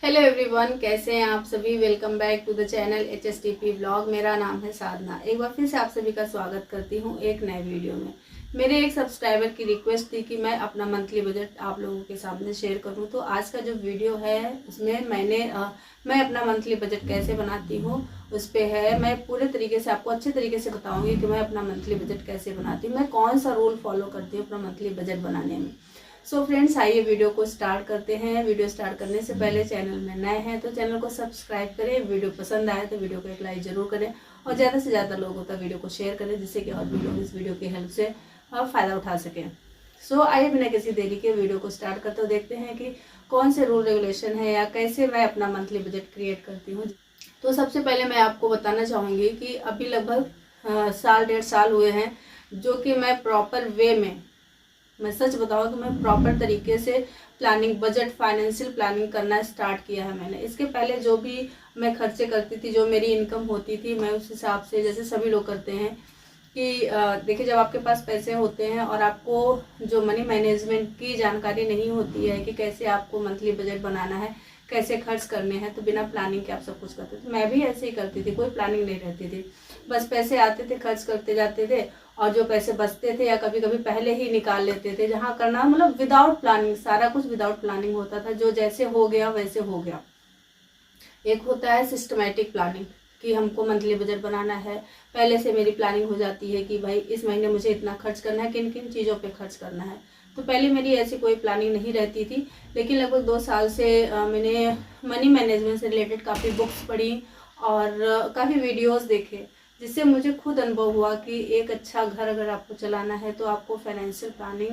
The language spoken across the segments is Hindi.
हेलो एवरीवन, कैसे हैं आप सभी। Welcome back to the channel HSTP vlog. मेरा नाम है साधना। एक बार फिर से आप सभी का स्वागत करती हूं एक नए वीडियो में। मेरे एक सब्सक्राइबर की रिक्वेस्ट थी कि मैं अपना मंथली बजट आप लोगों के सामने शेयर करूं, तो आज का जो वीडियो है उसमें मैं अपना मंथली बजट कैसे बनाती हूँ उस पर है। मैं पूरे तरीके से आपको अच्छे तरीके से बताऊंगी कि मैं अपना मंथली बजट कैसे बनाती हूँ, मैं कौन सा रूल फॉलो करती हूँ अपना मंथली बजट बनाने में। सो फ्रेंड्स, आइए वीडियो को स्टार्ट करते हैं। वीडियो स्टार्ट करने से पहले चैनल में नए हैं तो चैनल को सब्सक्राइब करें। वीडियो पसंद आए तो वीडियो को एक लाइक जरूर करें और ज़्यादा से ज़्यादा लोगों तक वीडियो को शेयर करें, जिससे कि और भी लोग इस वीडियो की हेल्प से फ़ायदा उठा सकें। सो आइए बिना किसी देरी के वीडियो को स्टार्ट करते हुए देखते हैं कि कौन से रूल रेगुलेशन है या कैसे मैं अपना मंथली बजट क्रिएट करती हूँ। तो सबसे पहले मैं आपको बताना चाहूँगी कि अभी लगभग साल 1.5 साल हुए हैं जो कि मैं प्रॉपर वे में, मैं सच बताऊँ तो मैं प्रॉपर तरीके से प्लानिंग, बजट, फाइनेंशियल प्लानिंग करना स्टार्ट किया है मैंने। इसके पहले जो भी मैं खर्चे करती थी, जो मेरी इनकम होती थी, मैं उस हिसाब से, जैसे सभी लोग करते हैं कि देखिए, जब आपके पास पैसे होते हैं और आपको जो मनी मैनेजमेंट की जानकारी नहीं होती है कि कैसे आपको मंथली बजट बनाना है, कैसे खर्च करने हैं, तो बिना प्लानिंग के आप सब कुछ करते थे। मैं भी ऐसे ही करती थी, कोई प्लानिंग नहीं रहती थी, बस पैसे आते थे, खर्च करते जाते थे और जो पैसे बचते थे या कभी कभी पहले ही निकाल लेते थे। जहाँ करना मतलब विदाउट प्लानिंग, सारा कुछ विदाउट प्लानिंग होता था, जो जैसे हो गया वैसे हो गया। एक होता है सिस्टमेटिक प्लानिंग कि हमको मंथली बजट बनाना है, पहले से मेरी प्लानिंग हो जाती है कि भाई इस महीने मुझे इतना खर्च करना है, किन किन चीज़ों पे खर्च करना है। तो पहले मेरी ऐसी कोई प्लानिंग नहीं रहती थी, लेकिन लगभग 2 साल से मैंने मनी मैनेजमेंट से रिलेटेड काफ़ी बुक्स पढ़ी और काफ़ी वीडियोस देखे, जिससे मुझे खुद अनुभव हुआ कि एक अच्छा घर अगर आपको चलाना है तो आपको फाइनेंशियल प्लानिंग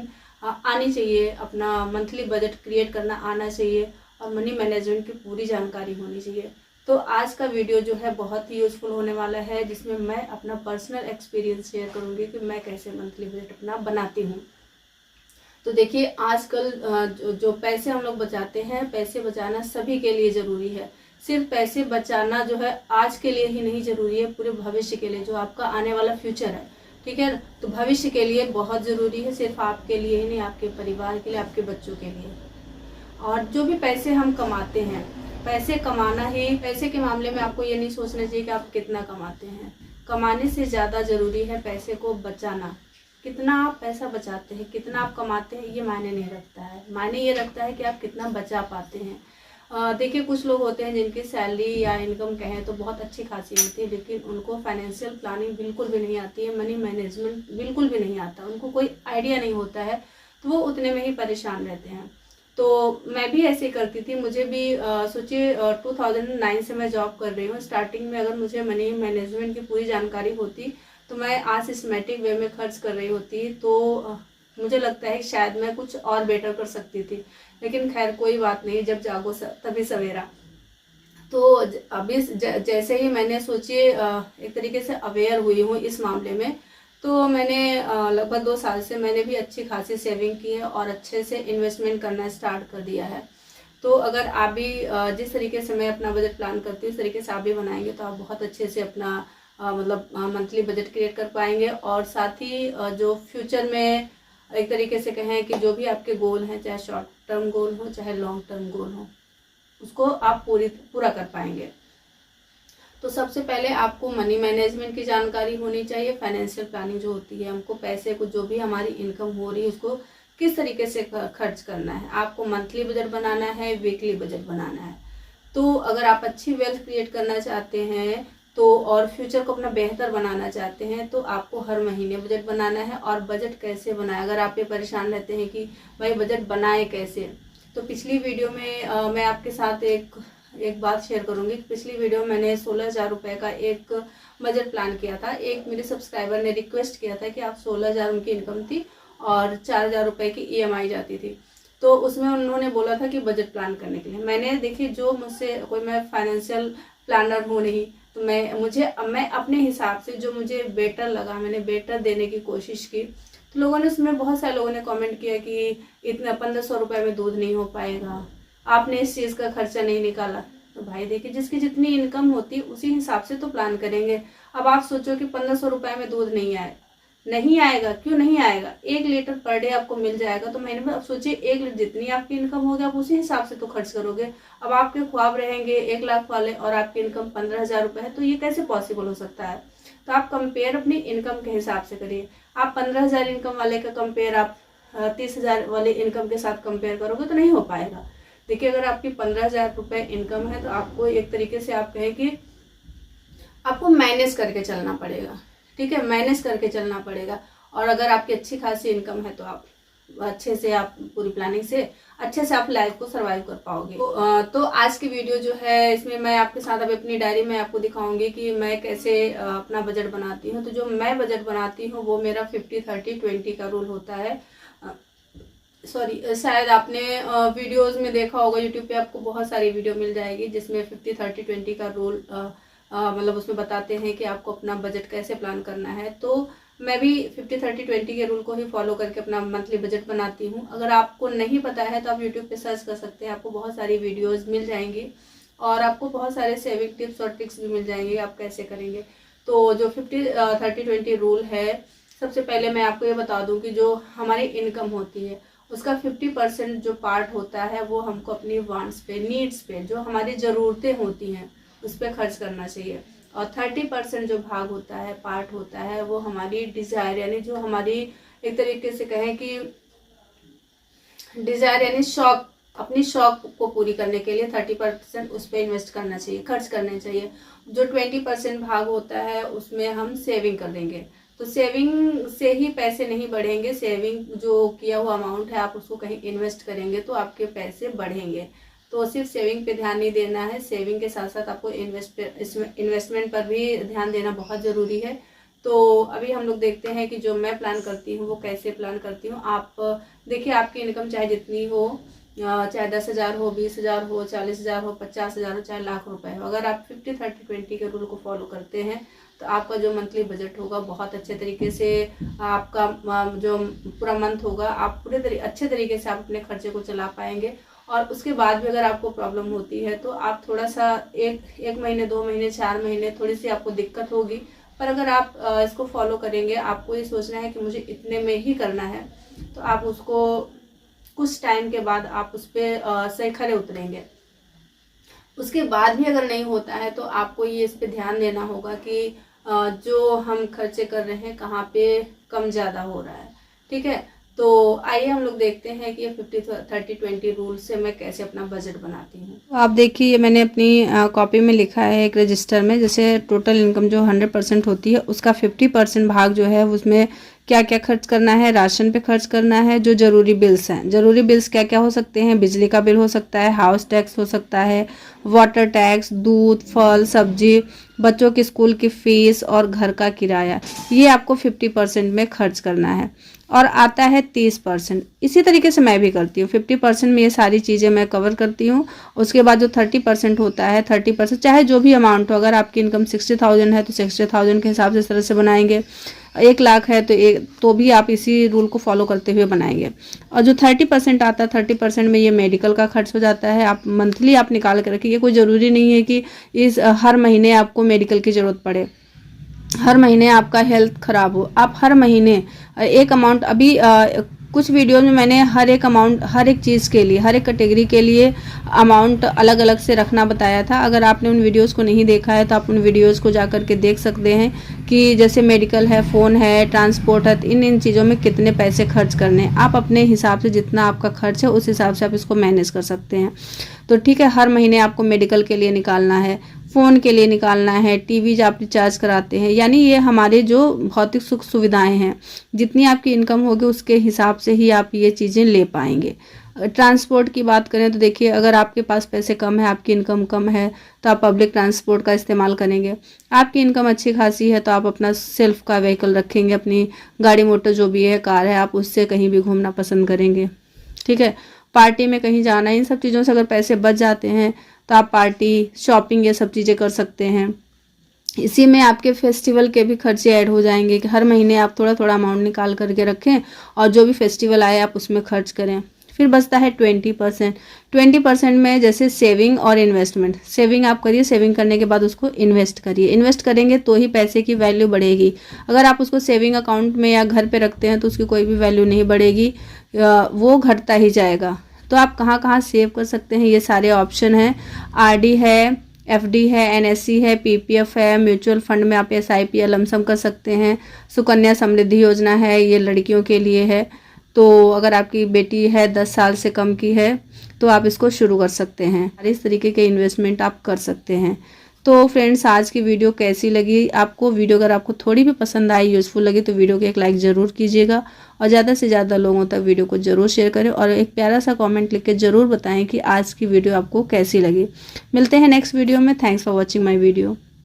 आनी चाहिए, अपना मंथली बजट क्रिएट करना आना चाहिए और मनी मैनेजमेंट की पूरी जानकारी होनी चाहिए। तो आज का वीडियो जो है बहुत ही यूजफुल होने वाला है, जिसमें मैं अपना पर्सनल एक्सपीरियंस शेयर करूंगी कि मैं कैसे मंथली बजट अपना बनाती हूँ। तो देखिए, आजकल जो पैसे हम लोग बचाते हैं, पैसे बचाना सभी के लिए ज़रूरी है। सिर्फ पैसे बचाना जो है आज के लिए ही नहीं ज़रूरी है, पूरे भविष्य के लिए, जो आपका आने वाला फ्यूचर है, ठीक है। तो भविष्य के लिए बहुत ज़रूरी है, सिर्फ आपके लिए ही नहीं, आपके परिवार के लिए, आपके बच्चों के लिए। और जो भी पैसे हम कमाते हैं, पैसे कमाना ही, पैसे के मामले में आपको ये नहीं सोचना चाहिए कि आप कितना कमाते हैं। कमाने से ज़्यादा ज़रूरी है पैसे को बचाना। कितना आप पैसा बचाते हैं, कितना आप कमाते हैं, ये मायने नहीं रखता है। मायने ये रखता है कि आप कितना बचा पाते हैं। देखिए, कुछ लोग होते हैं जिनकी सैलरी या इनकम कहें तो बहुत अच्छी खासी होती है, लेकिन उनको फाइनेंशियल प्लानिंग बिल्कुल भी नहीं आती है, मनी मैनेजमेंट बिल्कुल भी नहीं आता, उनको कोई आइडिया नहीं होता है, तो वो उतने में ही परेशान रहते हैं। तो मैं भी ऐसे करती थी। मुझे भी सोचिए, 2009 से मैं जॉब कर रही हूँ। स्टार्टिंग में अगर मुझे मनी मैनेजमेंट की पूरी जानकारी होती तो मैं आज सिस्टमेटिक वे में खर्च कर रही होती, तो मुझे लगता है शायद मैं कुछ और बेटर कर सकती थी। लेकिन खैर कोई बात नहीं, जब जागो तभी सवेरा। तो अभी जैसे ही मैंने सोचिए एक तरीके से अवेयर हुई हूँ इस मामले में, तो मैंने लगभग 2 साल से मैंने भी अच्छी खासी सेविंग की है और अच्छे से इन्वेस्टमेंट करना स्टार्ट कर दिया है। तो अगर आप भी जिस तरीके से मैं अपना बजट प्लान करती हूँ, उस तरीके से आप भी बनाएंगे तो आप बहुत अच्छे से अपना मतलब मंथली बजट क्रिएट कर पाएंगे। और साथ ही जो फ्यूचर में एक तरीके से कहें कि जो भी आपके गोल हैं, चाहे शॉर्ट टर्म गोल हो चाहे लॉन्ग टर्म गोल हो, उसको आप पूरा कर पाएंगे। तो सबसे पहले आपको मनी मैनेजमेंट की जानकारी होनी चाहिए। फाइनेंशियल प्लानिंग जो होती है, हमको पैसे को, जो भी हमारी इनकम हो रही है, उसको किस तरीके से खर्च करना है। आपको मंथली बजट बनाना है, वीकली बजट बनाना है। तो अगर आप अच्छी वेल्थ क्रिएट करना चाहते हैं तो, और फ्यूचर को अपना बेहतर बनाना चाहते हैं, तो आपको हर महीने बजट बनाना है। और बजट कैसे बनाए, अगर आप ये परेशान रहते हैं कि भाई बजट बनाए कैसे, तो पिछली वीडियो में मैं आपके साथ एक बात शेयर करूंगी। पिछली वीडियो में मैंने 16,000 रुपये का एक बजट प्लान किया था। एक मेरे सब्सक्राइबर ने रिक्वेस्ट किया था कि आप 16,000 उनकी इनकम थी और 4,000 रुपये की EMI जाती थी, तो उसमें उन्होंने बोला था कि बजट प्लान करने के लिए। मैंने, देखिए, जो मुझसे कोई, मैं फाइनेंशियल प्लानर हूँ नहीं, तो मैं अपने हिसाब से जो मुझे बेटर लगा, मैंने बेटर देने की कोशिश की। तो लोगों ने, उसमें बहुत सारे लोगों ने कमेंट किया कि इतना 1,500 रुपये में दूध नहीं हो पाएगा, आपने इस चीज़ का खर्चा नहीं निकाला। तो भाई देखिए, जिसकी जितनी इनकम होती है उसी हिसाब से तो प्लान करेंगे। अब आप सोचो कि 1,500 रुपये में दूध नहीं आए, नहीं आएगा। क्यों नहीं आएगा? 1 लीटर पर डे आपको मिल जाएगा तो महीने में अब सोचिए 1 लीटर जितनी आपकी इनकम होगी आप उसी हिसाब से तो खर्च करोगे। अब आपके ख्वाब रहेंगे 1 लाख वाले और आपकी इनकम 15,000 रुपये है, तो ये कैसे पॉसिबल हो सकता है? तो आप कंपेयर अपनी इनकम के हिसाब से करिए। आप 15,000 इनकम वाले का कंपेयर आप 30,000 वाले इनकम के साथ कंपेयर करोगे तो नहीं हो पाएगा। देखिए, अगर आपकी 15,000 रुपये इनकम है तो आपको एक तरीके से आप कहें कि आपको मैनेज करके चलना पड़ेगा। ठीक है, मैनेज करके चलना पड़ेगा। और अगर आपकी अच्छी खासी इनकम है तो आप अच्छे से, आप पूरी प्लानिंग से अच्छे से आप लाइफ को सरवाइव कर पाओगे। तो आज की वीडियो जो है इसमें मैं आपके साथ अब अपनी डायरी में आपको दिखाऊंगी कि मैं कैसे अपना बजट बनाती हूँ। तो जो मैं बजट बनाती हूँ वो मेरा 50-30-20 का रूल होता है। शायद आपने वीडियोस में देखा होगा, यूट्यूब पे आपको बहुत सारी वीडियो मिल जाएगी जिसमें 50-30-20 का रूल मतलब उसमें बताते हैं कि आपको अपना बजट कैसे प्लान करना है। तो मैं भी 50-30-20 के रूल को ही फॉलो करके अपना मंथली बजट बनाती हूँ। अगर आपको नहीं पता है तो आप यूट्यूब पे सर्च कर सकते हैं, आपको बहुत सारी वीडियोस मिल जाएंगी और आपको बहुत सारे सेविंग टिप्स और ट्रिक्स भी मिल जाएंगे आप कैसे करेंगे। तो जो 50-30-20 रूल है, सबसे पहले मैं आपको ये बता दूँ कि जो हमारी इनकम होती है उसका 50% जो पार्ट होता है वो हमको अपनी वांट्स पे, नीड्स पे, जो हमारी ज़रूरतें होती हैं उस पर खर्च करना चाहिए। और 30% जो भाग होता है, पार्ट होता है, वो हमारी डिज़ायर यानी जो हमारी एक तरीके से कहें कि डिज़ायर यानी शौक, अपनी शौक को पूरी करने के लिए 30% उस पर इन्वेस्ट करना चाहिए, खर्च करने चाहिए। जो 20% भाग होता है उसमें हम सेविंग कर देंगे। तो सेविंग से ही पैसे नहीं बढ़ेंगे, सेविंग जो किया हुआ अमाउंट है आप उसको कहीं इन्वेस्ट करेंगे तो आपके पैसे बढ़ेंगे। तो सिर्फ सेविंग पे ध्यान नहीं देना है, सेविंग के साथ साथ आपको इन्वेस्टमेंट पर भी ध्यान देना बहुत ज़रूरी है। तो अभी हम लोग देखते हैं कि जो मैं प्लान करती हूँ वो कैसे प्लान करती हूँ। आप देखिए, आपकी इनकम चाहे जितनी हो, चाहे 10,000 हो, 20,000 हो, 40,000 हो, 50,000 हो, चाहे लाख रुपए हो, अगर आप 50-30-20 के रूल को फॉलो करते हैं तो आपका जो मंथली बजट होगा बहुत अच्छे तरीके से, आपका जो पूरा मंथ होगा आप अच्छे तरीके से आप अपने खर्चे को चला पाएंगे। और उसके बाद भी अगर आपको प्रॉब्लम होती है तो आप थोड़ा सा एक महीने, 2 महीने, 4 महीने थोड़ी सी आपको दिक्कत होगी, पर अगर आप इसको फॉलो करेंगे, आपको ये सोचना है कि मुझे इतने में ही करना है, तो आप उसको कुछ टाइम के बाद आप उस पर सही खरे उतरेंगे। उसके बाद भी अगर नहीं होता है तो आपको ये इस पे ध्यान देना होगा कि जो हम खर्चे कर रहे हैं कहाँ पे कम ज़्यादा हो रहा है। ठीक है, तो आइए हम लोग देखते हैं कि ये 50-30-20 रूल से मैं कैसे अपना बजट बनाती हूँ। तो आप देखिए, मैंने अपनी कॉपी में लिखा है एक रजिस्टर में, जैसे टोटल इनकम जो 100% होती है उसका 50% भाग जो है उसमें क्या क्या खर्च करना है। राशन पे खर्च करना है, जो ज़रूरी बिल्स हैं। ज़रूरी बिल्स क्या क्या हो सकते हैं? बिजली का बिल हो सकता है, हाउस टैक्स हो सकता है, वाटर टैक्स, दूध, फल, सब्जी, बच्चों की स्कूल की फ़ीस और घर का किराया। ये आपको 50% में खर्च करना है। और आता है 30%। इसी तरीके से मैं भी करती हूँ, 50% में ये सारी चीज़ें मैं कवर करती हूँ। उसके बाद जो 30% होता है, 30% चाहे जो भी अमाउंट हो, अगर आपकी इनकम 60,000 है तो 60,000 के हिसाब से इस तरह से बनाएंगे। 1 लाख है तो भी आप इसी रूल को फॉलो करते हुए बनाएंगे। और जो 30% आता है, 30% में ये मेडिकल का खर्च हो जाता है। आप मंथली आप निकाल कर रखिए, कोई ज़रूरी नहीं है कि हर महीने आपको मेडिकल की ज़रूरत पड़े, हर महीने आपका हेल्थ ख़राब हो। आप हर महीने एक अमाउंट, अभी कुछ वीडियो में मैंने हर एक अमाउंट, हर एक चीज़ के लिए, हर एक कैटेगरी के लिए अमाउंट अलग अलग से रखना बताया था। अगर आपने उन वीडियोस को नहीं देखा है तो आप उन वीडियोस को जा कर के देख सकते हैं कि जैसे मेडिकल है, फ़ोन है, ट्रांसपोर्ट है, इन चीज़ों में कितने पैसे खर्च करने हैं। आप अपने हिसाब से जितना आपका खर्च है उस हिसाब से आप इसको मैनेज कर सकते हैं। तो ठीक है, हर महीने आपको मेडिकल के लिए निकालना है, फ़ोन के लिए निकालना है, टीवी जो आप रिचार्ज कराते हैं, यानी ये हमारे जो भौतिक सुख सुविधाएं हैं, जितनी आपकी इनकम होगी उसके हिसाब से ही आप ये चीज़ें ले पाएंगे। ट्रांसपोर्ट की बात करें तो देखिए, अगर आपके पास पैसे कम है, आपकी इनकम कम है, तो आप पब्लिक ट्रांसपोर्ट का इस्तेमाल करेंगे। आपकी इनकम अच्छी खासी है तो आप अपना सेल्फ का व्हीकल रखेंगे, अपनी गाड़ी मोटर जो भी है, कार है, आप उससे कहीं भी घूमना पसंद करेंगे। ठीक है, पार्टी में कहीं जाना, इन सब चीज़ों से अगर पैसे बच जाते हैं तो आप पार्टी, शॉपिंग, ये सब चीज़ें कर सकते हैं। इसी में आपके फेस्टिवल के भी खर्चे ऐड हो जाएंगे कि हर महीने आप थोड़ा थोड़ा अमाउंट निकाल करके रखें और जो भी फेस्टिवल आए आप उसमें खर्च करें। फिर बचता है 20%। 20% में जैसे सेविंग और इन्वेस्टमेंट, सेविंग आप करिए, सेविंग करने के बाद उसको इन्वेस्ट करिए, इन्वेस्ट करेंगे तो ही पैसे की वैल्यू बढ़ेगी। अगर आप उसको सेविंग अकाउंट में या घर पे रखते हैं तो उसकी कोई भी वैल्यू नहीं बढ़ेगी, वो घटता ही जाएगा। तो आप कहाँ कहाँ सेव कर सकते हैं, ये सारे ऑप्शन हैं। आरडी है, एफडी है, एनएससी है, पीपीएफ है, म्यूचुअल फंड में आप एसआईपी या लमसम कर सकते हैं। सुकन्या समृद्धि योजना है, ये लड़कियों के लिए है। तो अगर आपकी बेटी है 10 साल से कम की है तो आप इसको शुरू कर सकते हैं। इस तरीके के इन्वेस्टमेंट आप कर सकते हैं। तो फ्रेंड्स, आज की वीडियो कैसी लगी आपको? वीडियो अगर आपको थोड़ी भी पसंद आई, यूज़फुल लगी, तो वीडियो को एक लाइक ज़रूर कीजिएगा और ज़्यादा से ज़्यादा लोगों तक वीडियो को ज़रूर शेयर करें और एक प्यारा सा कमेंट लिख के ज़रूर बताएं कि आज की वीडियो आपको कैसी लगी। मिलते हैं नेक्स्ट वीडियो में। Thanks for watching my video.